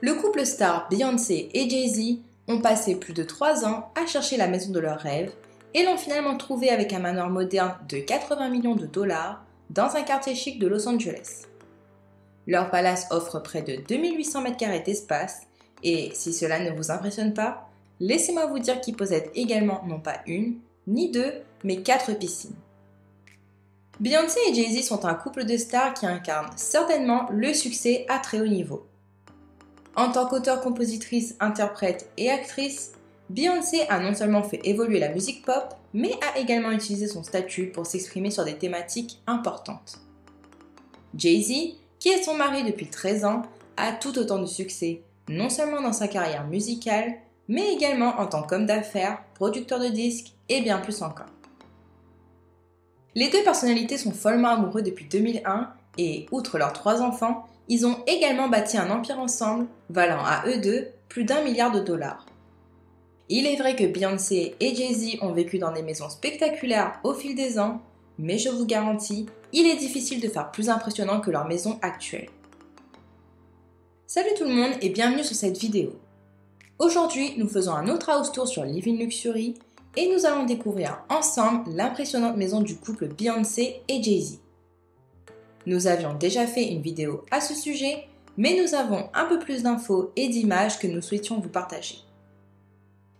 Le couple star Beyoncé et Jay-Z ont passé plus de 3 ans à chercher la maison de leurs rêves et l'ont finalement trouvée avec un manoir moderne de 80 millions de dollars dans un quartier chic de Los Angeles. Leur palace offre près de 2800 m² d'espace et si cela ne vous impressionne pas, laissez-moi vous dire qu'ils possèdent également non pas une, ni deux, mais 4 piscines. Beyoncé et Jay-Z sont un couple de stars qui incarnent certainement le succès à très haut niveau. En tant qu'auteure, compositrice, interprète et actrice, Beyoncé a non seulement fait évoluer la musique pop, mais a également utilisé son statut pour s'exprimer sur des thématiques importantes. Jay-Z, qui est son mari depuis 13 ans, a tout autant de succès, non seulement dans sa carrière musicale, mais également en tant qu'homme d'affaires, producteur de disques et bien plus encore. Les deux personnalités sont follement amoureux depuis 2001 et, outre leurs 3 enfants, ils ont également bâti un empire ensemble, valant à eux deux plus d'1 milliard de dollars. Il est vrai que Beyoncé et Jay-Z ont vécu dans des maisons spectaculaires au fil des ans, mais je vous garantis, il est difficile de faire plus impressionnant que leur maison actuelle. Salut tout le monde et bienvenue sur cette vidéo. Aujourd'hui, nous faisons un autre house tour sur Living Luxury et nous allons découvrir ensemble l'impressionnante maison du couple Beyoncé et Jay-Z. Nous avions déjà fait une vidéo à ce sujet, mais nous avons un peu plus d'infos et d'images que nous souhaitions vous partager.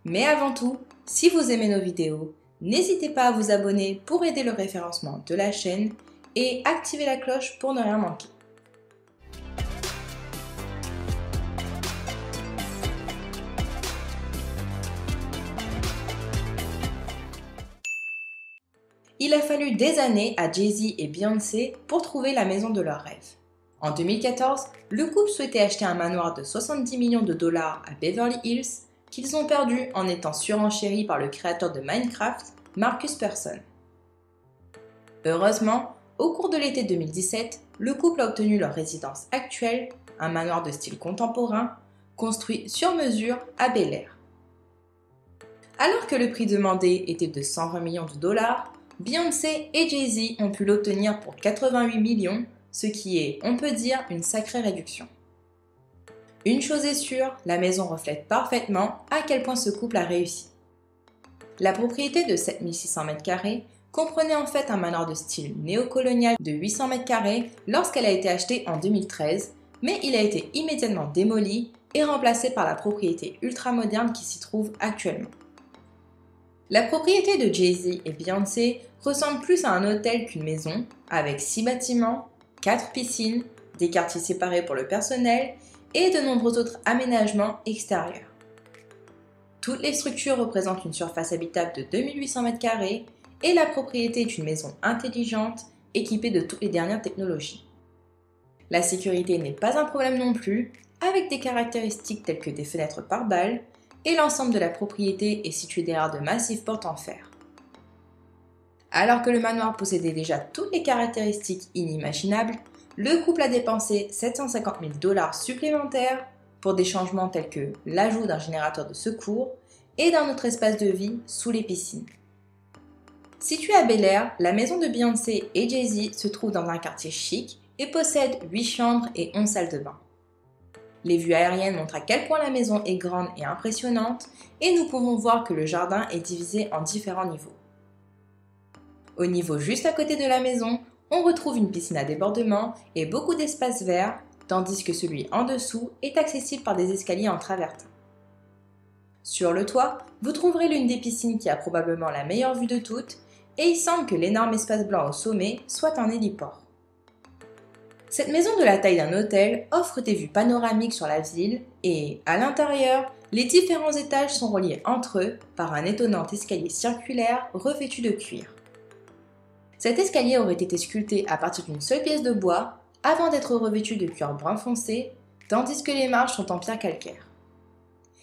Mais avant tout, si vous aimez nos vidéos, n'hésitez pas à vous abonner pour aider le référencement de la chaîne et activer la cloche pour ne rien manquer. Il a fallu des années à Jay-Z et Beyoncé pour trouver la maison de leurs rêves. En 2014, le couple souhaitait acheter un manoir de 70 millions de dollars à Beverly Hills qu'ils ont perdu en étant surenchéris par le créateur de Minecraft, Markus Persson. Heureusement, au cours de l'été 2017, le couple a obtenu leur résidence actuelle, un manoir de style contemporain, construit sur mesure à Bel Air. Alors que le prix demandé était de 120 millions de dollars, Beyoncé et Jay-Z ont pu l'obtenir pour 88 millions, ce qui est, on peut dire, une sacrée réduction. Une chose est sûre, la maison reflète parfaitement à quel point ce couple a réussi. La propriété de 7600 m² comprenait en fait un manoir de style néocolonial de 800 m² lorsqu'elle a été achetée en 2013, mais il a été immédiatement démoli et remplacé par la propriété ultramoderne qui s'y trouve actuellement. La propriété de Jay-Z et Beyoncé ressemble plus à un hôtel qu'une maison, avec 6 bâtiments, 4 piscines, des quartiers séparés pour le personnel et de nombreux autres aménagements extérieurs. Toutes les structures représentent une surface habitable de 2800 m² et la propriété est une maison intelligente équipée de toutes les dernières technologies. La sécurité n'est pas un problème non plus, avec des caractéristiques telles que des fenêtres par balles, et l'ensemble de la propriété est situé derrière de massives portes en fer. Alors que le manoir possédait déjà toutes les caractéristiques inimaginables, le couple a dépensé 750 000 dollars supplémentaires pour des changements tels que l'ajout d'un générateur de secours et d'un autre espace de vie sous les piscines. Située à Bel Air, la maison de Beyoncé et Jay-Z se trouve dans un quartier chic et possède 8 chambres et 11 salles de bain. Les vues aériennes montrent à quel point la maison est grande et impressionnante et nous pouvons voir que le jardin est divisé en différents niveaux. Au niveau juste à côté de la maison, on retrouve une piscine à débordement et beaucoup d'espaces verts, tandis que celui en dessous est accessible par des escaliers en travertin. Sur le toit, vous trouverez l'une des piscines qui a probablement la meilleure vue de toutes et il semble que l'énorme espace blanc au sommet soit un héliport. Cette maison de la taille d'un hôtel offre des vues panoramiques sur la ville et, à l'intérieur, les différents étages sont reliés entre eux par un étonnant escalier circulaire revêtu de cuir. Cet escalier aurait été sculpté à partir d'une seule pièce de bois avant d'être revêtu de cuir brun foncé, tandis que les marches sont en pierre calcaire.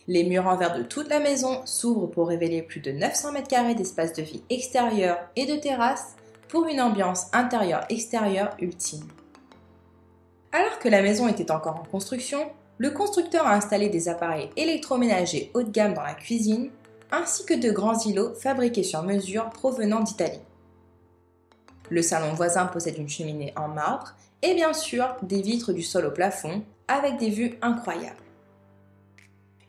Les murs en verre de toute la maison s'ouvrent pour révéler plus de 900 m² d'espace de vie extérieur et de terrasse pour une ambiance intérieure-extérieure ultime. Alors que la maison était encore en construction, le constructeur a installé des appareils électroménagers haut de gamme dans la cuisine, ainsi que de grands îlots fabriqués sur mesure provenant d'Italie. Le salon voisin possède une cheminée en marbre et bien sûr des vitres du sol au plafond avec des vues incroyables.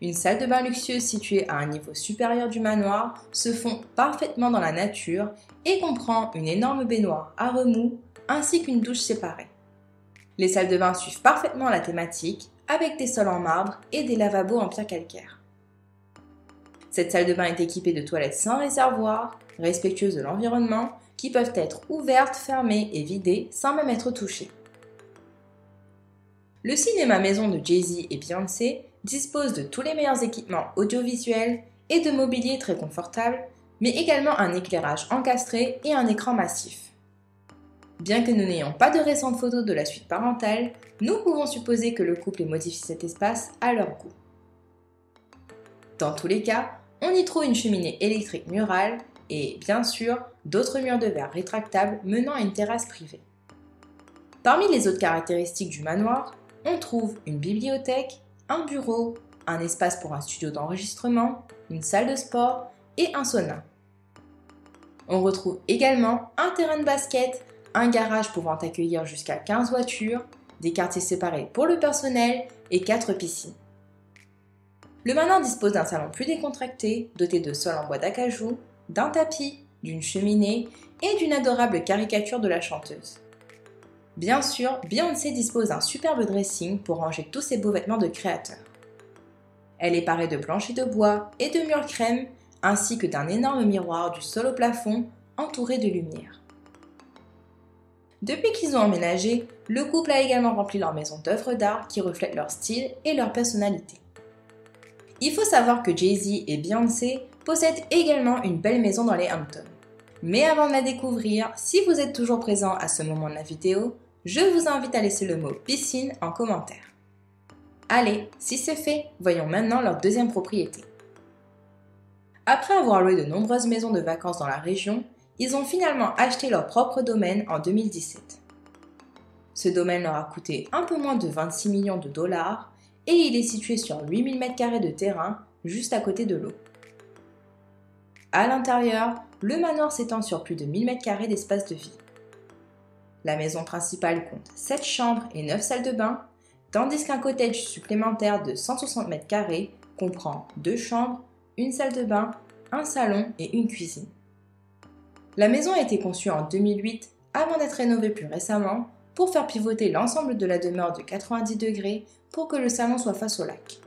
Une salle de bain luxueuse située à un niveau supérieur du manoir se fond parfaitement dans la nature et comprend une énorme baignoire à remous ainsi qu'une douche séparée. Les salles de bain suivent parfaitement la thématique avec des sols en marbre et des lavabos en pierre calcaire. Cette salle de bain est équipée de toilettes sans réservoir, respectueuses de l'environnement, qui peuvent être ouvertes, fermées et vidées sans même être touchées. Le cinéma maison de Jay-Z et Beyoncé dispose de tous les meilleurs équipements audiovisuels et de mobilier très confortable, mais également un éclairage encastré et un écran massif. Bien que nous n'ayons pas de récentes photos de la suite parentale, nous pouvons supposer que le couple ait modifié cet espace à leur goût. Dans tous les cas, on y trouve une cheminée électrique murale et, bien sûr, d'autres murs de verre rétractables menant à une terrasse privée. Parmi les autres caractéristiques du manoir, on trouve une bibliothèque, un bureau, un espace pour un studio d'enregistrement, une salle de sport et un sauna. On retrouve également un terrain de basket, un garage pouvant accueillir jusqu'à 15 voitures, des quartiers séparés pour le personnel et 4 piscines. Le manoir dispose d'un salon plus décontracté, doté de sols en bois d'acajou, d'un tapis, d'une cheminée et d'une adorable caricature de la chanteuse. Bien sûr, Beyoncé dispose d'un superbe dressing pour ranger tous ses beaux vêtements de créateur. Elle est parée de planchers de bois et de murs crème, ainsi que d'un énorme miroir du sol au plafond entouré de lumière. Depuis qu'ils ont emménagé, le couple a également rempli leur maison d'œuvres d'art qui reflètent leur style et leur personnalité. Il faut savoir que Jay-Z et Beyoncé possèdent également une belle maison dans les Hamptons. Mais avant de la découvrir, si vous êtes toujours présent à ce moment de la vidéo, je vous invite à laisser le mot piscine en commentaire. Allez, si c'est fait, voyons maintenant leur deuxième propriété. Après avoir loué de nombreuses maisons de vacances dans la région, ils ont finalement acheté leur propre domaine en 2017. Ce domaine leur a coûté un peu moins de 26 millions de dollars et il est situé sur 8000 m² de terrain, juste à côté de l'eau. À l'intérieur, le manoir s'étend sur plus de 1000 m² d'espace de vie. La maison principale compte 7 chambres et 9 salles de bain, tandis qu'un cottage supplémentaire de 160 m² comprend 2 chambres, une salle de bain, un salon et une cuisine. La maison a été conçue en 2008 avant d'être rénovée plus récemment pour faire pivoter l'ensemble de la demeure de 90 degrés pour que le salon soit face au lac.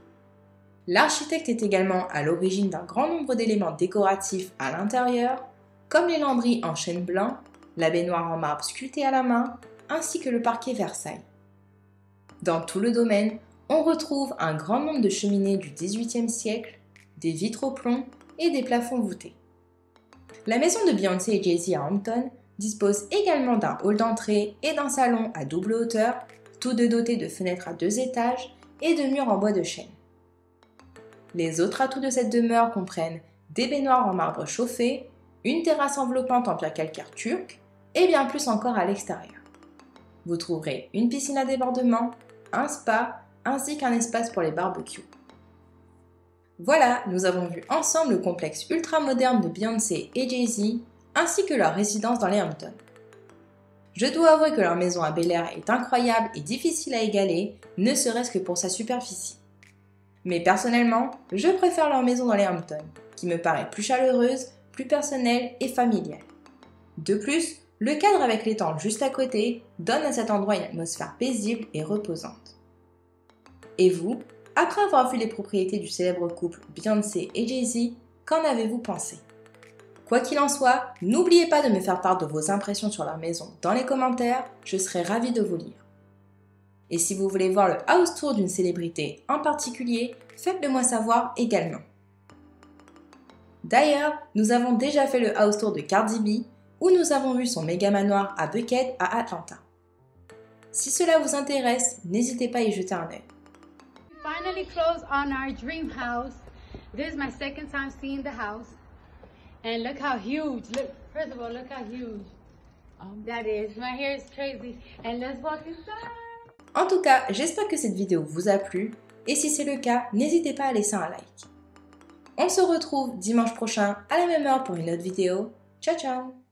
L'architecte est également à l'origine d'un grand nombre d'éléments décoratifs à l'intérieur, comme les lambris en chêne blanc, la baignoire en marbre sculptée à la main, ainsi que le parquet Versailles. Dans tout le domaine, on retrouve un grand nombre de cheminées du XVIIIe siècle, des vitres au plomb et des plafonds voûtés. La maison de Beyoncé et Jay-Z à Hampton dispose également d'un hall d'entrée et d'un salon à double hauteur, tous deux dotés de fenêtres à 2 étages et de murs en bois de chêne. Les autres atouts de cette demeure comprennent des baignoires en marbre chauffé, une terrasse enveloppante en pierre calcaire turque et bien plus encore à l'extérieur. Vous trouverez une piscine à débordement, un spa ainsi qu'un espace pour les barbecues. Voilà, nous avons vu ensemble le complexe ultra moderne de Beyoncé et Jay-Z ainsi que leur résidence dans les Hamptons. Je dois avouer que leur maison à Bel-Air est incroyable et difficile à égaler, ne serait-ce que pour sa superficie. Mais personnellement, je préfère leur maison dans les Hamptons, qui me paraît plus chaleureuse, plus personnelle et familiale. De plus, le cadre avec l'étang juste à côté donne à cet endroit une atmosphère paisible et reposante. Et vous, après avoir vu les propriétés du célèbre couple Beyoncé et Jay-Z, qu'en avez-vous pensé ? Quoi qu'il en soit, n'oubliez pas de me faire part de vos impressions sur leur maison dans les commentaires, je serai ravie de vous lire. Et si vous voulez voir le house tour d'une célébrité en particulier, faites-le moi savoir également. D'ailleurs, nous avons déjà fait le house tour de Cardi B, où nous avons vu son méga manoir à Buckhead à Atlanta. Si cela vous intéresse, n'hésitez pas à y jeter un œil. Finally closed on our dream house. This is my second time seeing the house. And look how huge. Look, first of all, look how huge that is. My hair is crazy. And let's walk inside. En tout cas, j'espère que cette vidéo vous a plu. Et si c'est le cas, n'hésitez pas à laisser un like. On se retrouve dimanche prochain à la même heure pour une autre vidéo. Ciao ciao!